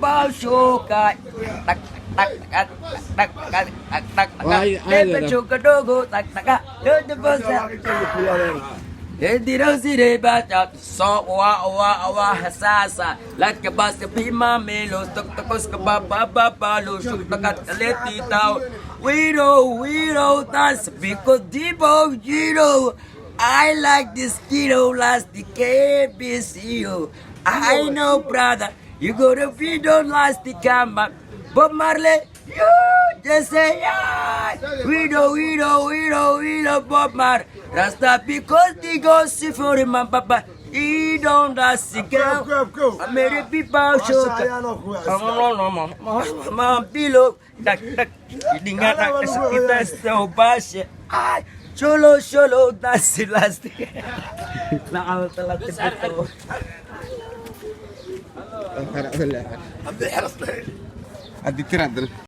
Baafow, tak tak tak tak tak tak tak tak chukadogo tak tak the boss. Hindi daw si Reba at so wa hasasa like bas ka pima melo tok tokos ka babalo shuk takat leti tao we know that's because Debo I like this kiddo last the KBCU I know brother you go to video last the camera Bob Marley you just say yeah we know Bob Marley Rasta because they go see for him and papa he don't ask girl I made it be Baafow no pilo tak hindi nga kita sa basya ay cholo dance last nakal talaga ito Ada tiradar.